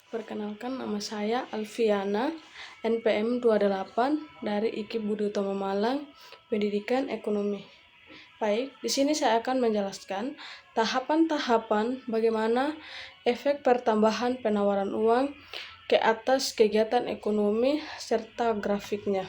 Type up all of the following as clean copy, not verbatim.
Perkenalkan, nama saya Alfiana, NPM 28 dari IKIP Budi Utomo Malang, Pendidikan Ekonomi. Baik, di sini saya akan menjelaskan tahapan-tahapan bagaimana efek pertambahan penawaran uang ke atas kegiatan ekonomi serta grafiknya.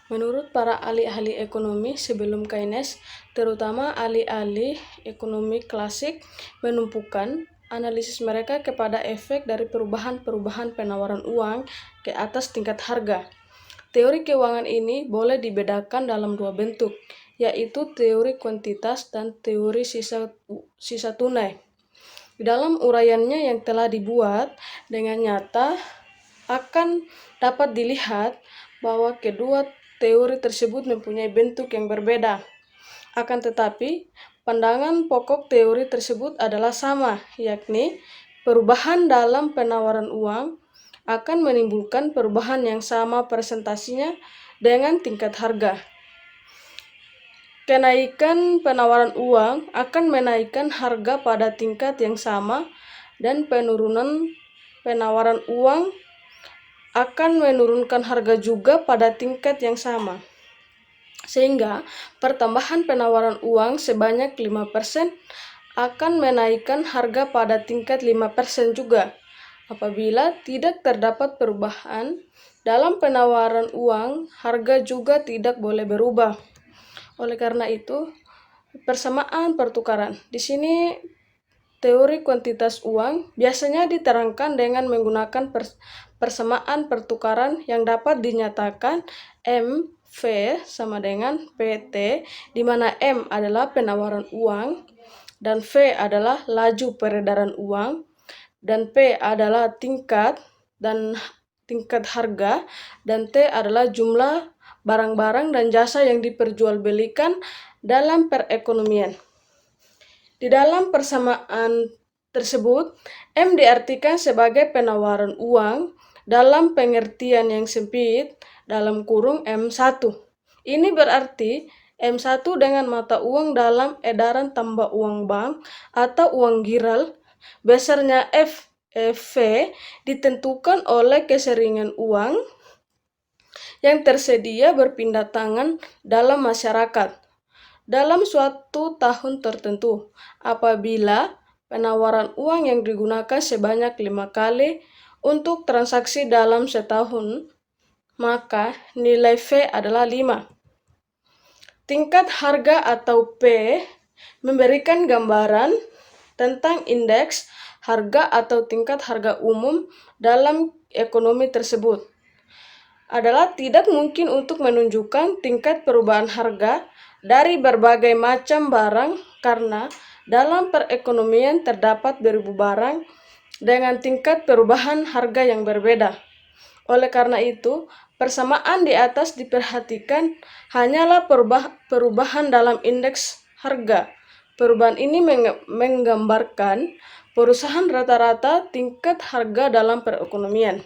Menurut para ahli-ahli ekonomi sebelum Keynes, terutama ahli-ahli ekonomi klasik, menumpukan analisis mereka kepada efek dari perubahan-perubahan penawaran uang ke atas tingkat harga. Teori keuangan ini boleh dibedakan dalam dua bentuk, yaitu teori kuantitas dan teori sisa tunai. Di dalam uraiannya yang telah dibuat dengan nyata, akan dapat dilihat bahwa kedua teori tersebut mempunyai bentuk yang berbeda. Akan tetapi, pandangan pokok teori tersebut adalah sama, yakni perubahan dalam penawaran uang akan menimbulkan perubahan yang sama presentasinya dengan tingkat harga. Kenaikan penawaran uang akan menaikkan harga pada tingkat yang sama, dan penurunan penawaran uang akan menurunkan harga juga pada tingkat yang sama. Sehingga pertambahan penawaran uang sebanyak 5% akan menaikkan harga pada tingkat 5% juga. Apabila tidak terdapat perubahan dalam penawaran uang, harga juga tidak boleh berubah. Oleh karena itu, persamaan pertukaran. Di sini teori kuantitas uang biasanya diterangkan dengan menggunakan persamaan pertukaran yang dapat dinyatakan MV sama dengan PT, di mana M adalah penawaran uang, dan V adalah laju peredaran uang, dan P adalah tingkat harga, dan T adalah jumlah barang-barang dan jasa yang diperjualbelikan dalam perekonomian. Di dalam persamaan tersebut, M diartikan sebagai penawaran uang dalam pengertian yang sempit dalam kurung M1. Ini berarti M1 dengan mata uang dalam edaran tambah uang bank atau uang giral, besarnya FV ditentukan oleh keseringan uang yang tersedia berpindah tangan dalam masyarakat dalam suatu tahun tertentu. Apabila penawaran uang yang digunakan sebanyak 5 kali untuk transaksi dalam setahun, maka nilai V adalah 5. Tingkat harga atau P memberikan gambaran tentang indeks harga atau tingkat harga umum dalam ekonomi tersebut. Adalah tidak mungkin untuk menunjukkan tingkat perubahan harga dari berbagai macam barang karena dalam perekonomian terdapat beribu barang dengan tingkat perubahan harga yang berbeda. Oleh karena itu, persamaan di atas diperhatikan hanyalah perubahan dalam indeks harga. Perubahan ini menggambarkan perusahaan rata-rata tingkat harga dalam perekonomian.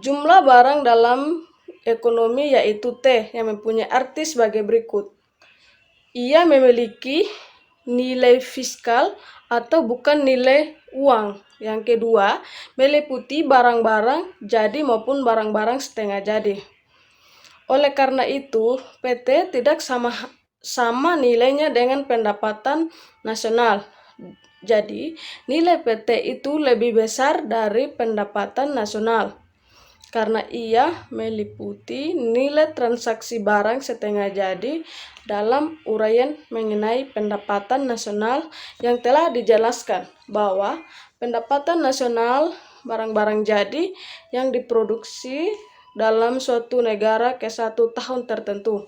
Jumlah barang dalam ekonomi yaitu T yang mempunyai arti sebagai berikut. Ia memiliki nilai fiskal atau bukan nilai uang. Yang kedua, meliputi barang-barang jadi maupun barang-barang setengah jadi. Oleh karena itu, PT tidak sama nilainya dengan pendapatan nasional. Jadi, nilai PT itu lebih besar dari pendapatan nasional, karena ia meliputi nilai transaksi barang setengah jadi dalam uraian mengenai pendapatan nasional yang telah dijelaskan bahwa pendapatan nasional barang-barang jadi yang diproduksi dalam suatu negara ke satu tahun tertentu.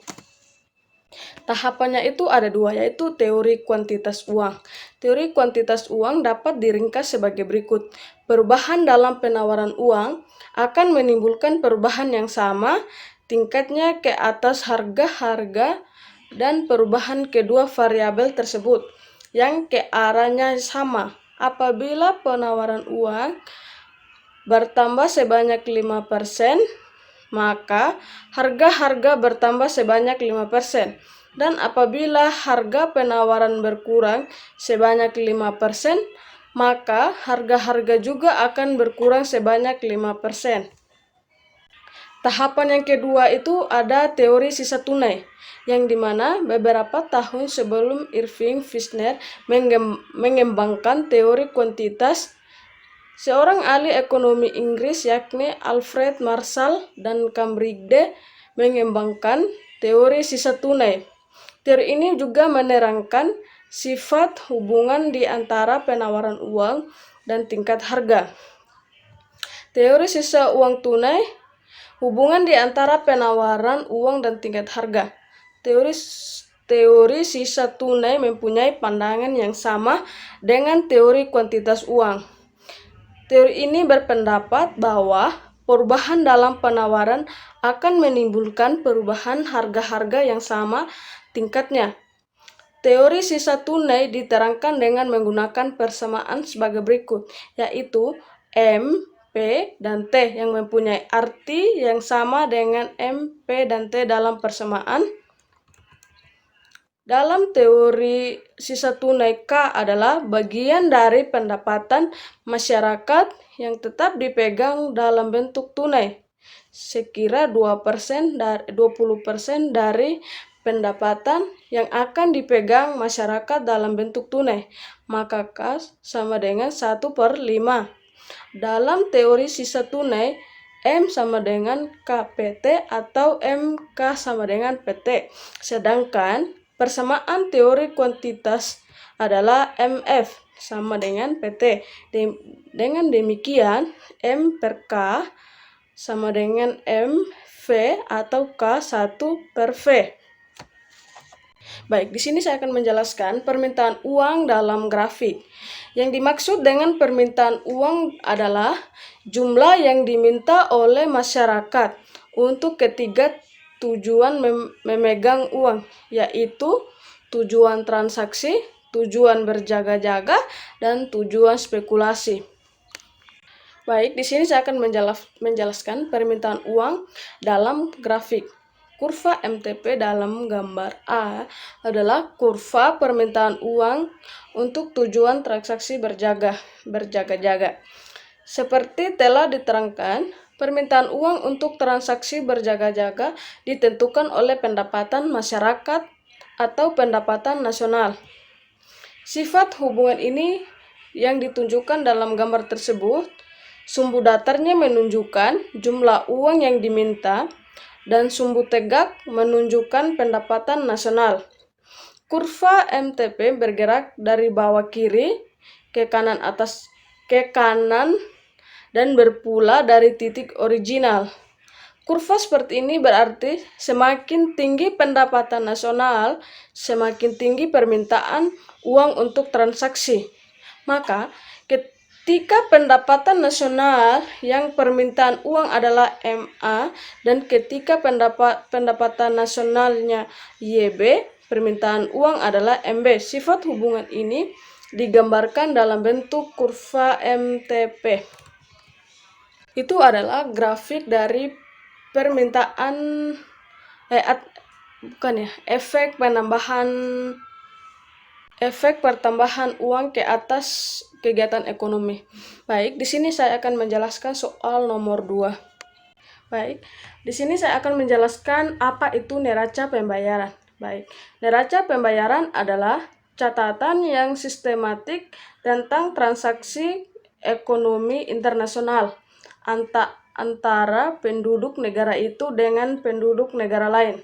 Tahapannya itu ada dua, yaitu teori kuantitas uang. Teori kuantitas uang dapat diringkas sebagai berikut. Perubahan dalam penawaran uang akan menimbulkan perubahan yang sama tingkatnya ke atas harga-harga, dan perubahan kedua variabel tersebut yang ke arahnya sama apabila penawaran uang bertambah sebanyak 5%, maka harga-harga bertambah sebanyak 5%. Dan apabila harga penawaran berkurang sebanyak 5%, maka harga-harga juga akan berkurang sebanyak 5%. Tahapan yang kedua itu ada teori sisa tunai, yang dimana beberapa tahun sebelum Irving Fisher mengembangkan teori kuantitas, seorang ahli ekonomi Inggris yakni Alfred Marshall dan Cambridge mengembangkan teori sisa tunai. Teori ini juga menerangkan sifat hubungan di antara penawaran uang dan tingkat harga. Teori sisa uang tunai, hubungan di antara penawaran uang dan tingkat harga. Teori sisa tunai mempunyai pandangan yang sama dengan teori kuantitas uang. Teori ini berpendapat bahwa perubahan dalam penawaran akan menimbulkan perubahan harga-harga yang sama tingkatnya. Teori sisa tunai diterangkan dengan menggunakan persamaan sebagai berikut, yaitu M, P, dan T yang mempunyai arti yang sama dengan M, P, dan T dalam persamaan. Dalam teori sisa tunai, K adalah bagian dari pendapatan masyarakat yang tetap dipegang dalam bentuk tunai, sekira 20% dari pendapatan yang akan dipegang masyarakat dalam bentuk tunai, maka K sama dengan 1/5. Dalam teori sisa tunai, M sama dengan KPT atau MK sama dengan PT. Sedangkan persamaan teori kuantitas adalah MF sama dengan PT. Dengan demikian, M per K sama dengan MV atau K1/V. Baik, di sini saya akan menjelaskan permintaan uang dalam grafik. Yang dimaksud dengan permintaan uang adalah jumlah yang diminta oleh masyarakat untuk ketiga tujuan memegang uang, yaitu tujuan transaksi, tujuan berjaga-jaga, dan tujuan spekulasi. Baik, di sini saya akan menjelaskan permintaan uang dalam grafik. Kurva MTP dalam gambar A adalah kurva permintaan uang untuk tujuan transaksi berjaga-jaga. Seperti telah diterangkan, permintaan uang untuk transaksi berjaga-jaga ditentukan oleh pendapatan masyarakat atau pendapatan nasional. Sifat hubungan ini yang ditunjukkan dalam gambar tersebut, sumbu datarnya menunjukkan jumlah uang yang diminta, dan sumbu tegak menunjukkan pendapatan nasional. Kurva MTP bergerak dari bawah kiri ke kanan dan berpula dari titik original. Kurva seperti ini berarti semakin tinggi pendapatan nasional, semakin tinggi permintaan uang untuk transaksi. Maka, ketika pendapatan nasional yang permintaan uang adalah MA dan ketika pendapatan nasionalnya YB, permintaan uang adalah MB. Sifat hubungan ini digambarkan dalam bentuk kurva MTP. Itu adalah grafik dari permintaan efek pertambahan uang ke atas kegiatan ekonomi. Baik, di sini saya akan menjelaskan soal nomor 2. Baik, di sini saya akan menjelaskan apa itu neraca pembayaran. Baik, neraca pembayaran adalah catatan yang sistematik tentang transaksi ekonomi internasional antara penduduk negara itu dengan penduduk negara lain.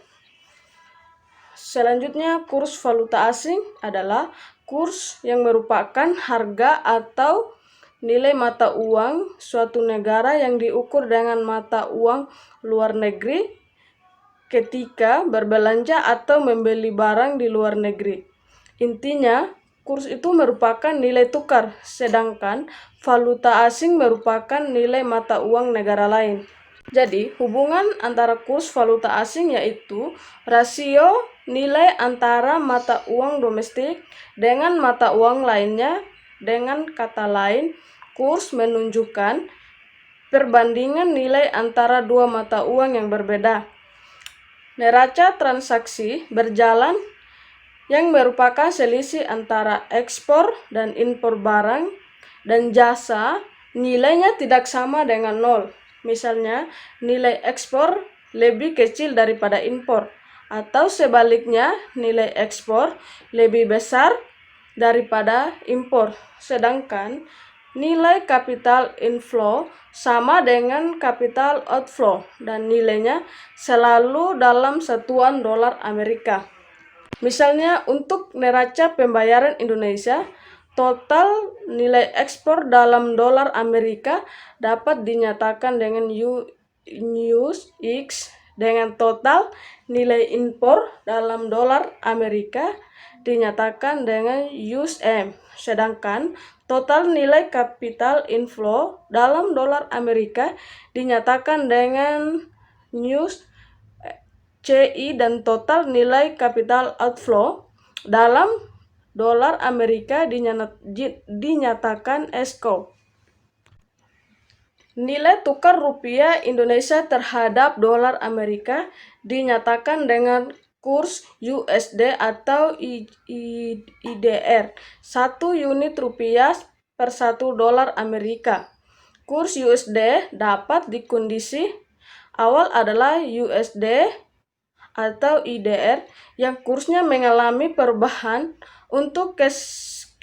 Selanjutnya, kurs valuta asing adalah kurs yang merupakan harga atau nilai mata uang suatu negara yang diukur dengan mata uang luar negeri ketika berbelanja atau membeli barang di luar negeri. Intinya, kurs itu merupakan nilai tukar, sedangkan valuta asing merupakan nilai mata uang negara lain. Jadi, hubungan antara kurs valuta asing yaitu rasio nilai antara mata uang domestik dengan mata uang lainnya. Dengan kata lain, kurs menunjukkan perbandingan nilai antara dua mata uang yang berbeda. Neraca transaksi berjalan yang merupakan selisih antara ekspor dan impor barang dan jasa nilainya tidak sama dengan nol. Misalnya, nilai ekspor lebih kecil daripada impor, atau sebaliknya, nilai ekspor lebih besar daripada impor. Sedangkan nilai capital inflow sama dengan capital outflow dan nilainya selalu dalam satuan dolar Amerika. Misalnya untuk neraca pembayaran Indonesia, total nilai ekspor dalam dolar Amerika dapat dinyatakan dengan US dengan total nilai impor dalam dolar Amerika dinyatakan dengan USM. Sedangkan total nilai capital inflow dalam dolar Amerika dinyatakan dengan US CI dan total nilai capital outflow dalam dolar Amerika dinyatakan ESCO. Nilai tukar rupiah Indonesia terhadap dolar Amerika dinyatakan dengan kurs USD atau IDR, 1 unit rupiah per 1 dolar Amerika. Kurs USD dapat di kondisi awal adalah USD atau IDR yang kursnya mengalami perubahan. Untuk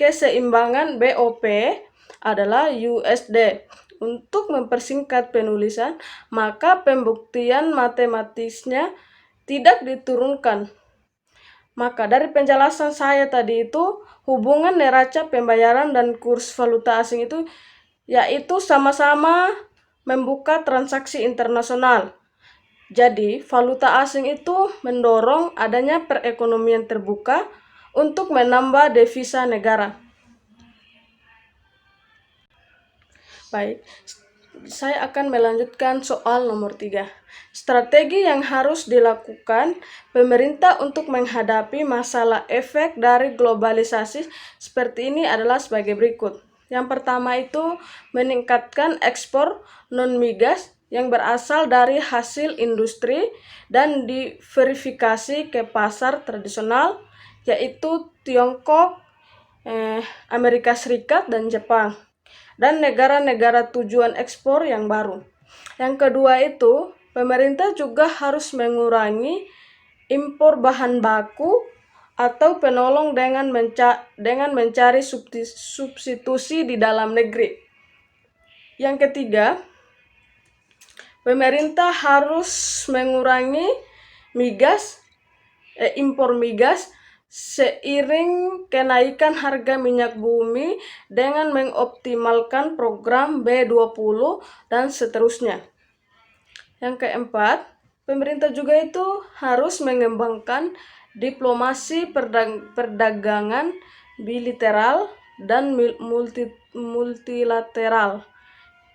keseimbangan BOP adalah USD. Untuk mempersingkat penulisan, maka pembuktian matematisnya tidak diturunkan. Maka dari penjelasan saya tadi itu, hubungan neraca pembayaran dan kurs valuta asing itu yaitu sama-sama membuka transaksi internasional. Jadi, valuta asing itu mendorong adanya perekonomian terbuka untuk menambah devisa negara. Baik, saya akan melanjutkan soal nomor 3. Strategi yang harus dilakukan pemerintah untuk menghadapi masalah efek dari globalisasi seperti ini adalah sebagai berikut. Yang pertama itu meningkatkan ekspor non-migas yang berasal dari hasil industri dan diverifikasi ke pasar tradisional, yaitu Tiongkok, Amerika Serikat, dan Jepang, dan negara-negara tujuan ekspor yang baru. Yang kedua itu, pemerintah juga harus mengurangi impor bahan baku atau penolong dengan mencari substitusi di dalam negeri. Yang ketiga, pemerintah harus mengurangi impor migas seiring kenaikan harga minyak bumi dengan mengoptimalkan program B20 dan seterusnya. Yang keempat, pemerintah juga itu harus mengembangkan diplomasi perdagangan bilateral dan multilateral,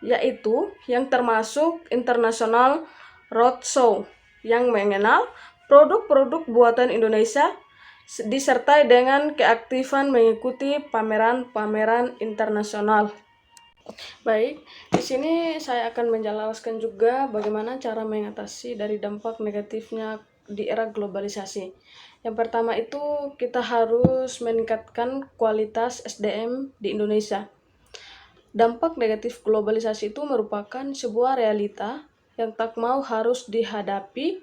yaitu yang termasuk international roadshow yang mengenal produk-produk buatan Indonesia disertai dengan keaktifan mengikuti pameran-pameran internasional. Baik, di sini saya akan menjelaskan juga bagaimana cara mengatasi dari dampak negatifnya di era globalisasi. Yang pertama itu kita harus meningkatkan kualitas SDM di Indonesia. Dampak negatif globalisasi itu merupakan sebuah realita yang tak mau harus dihadapi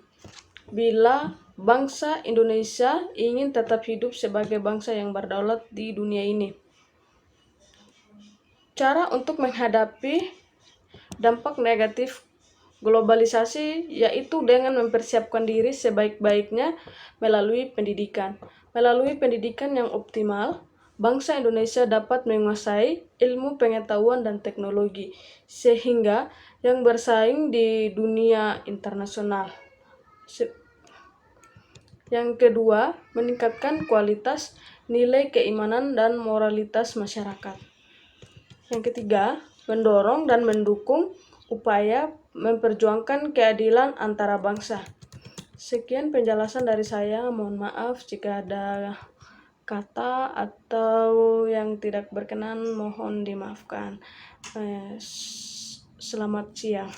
bila bangsa Indonesia ingin tetap hidup sebagai bangsa yang berdaulat di dunia ini. Cara untuk menghadapi dampak negatif globalisasi yaitu dengan mempersiapkan diri sebaik-baiknya melalui pendidikan. Melalui pendidikan yang optimal, bangsa Indonesia dapat menguasai ilmu pengetahuan dan teknologi, sehingga yang bersaing di dunia internasional. Yang kedua, meningkatkan kualitas nilai keimanan dan moralitas masyarakat. Yang ketiga, mendorong dan mendukung upaya memperjuangkan keadilan antara bangsa. Sekian penjelasan dari saya, mohon maaf jika ada kata atau yang tidak berkenan, mohon dimaafkan. Selamat siang.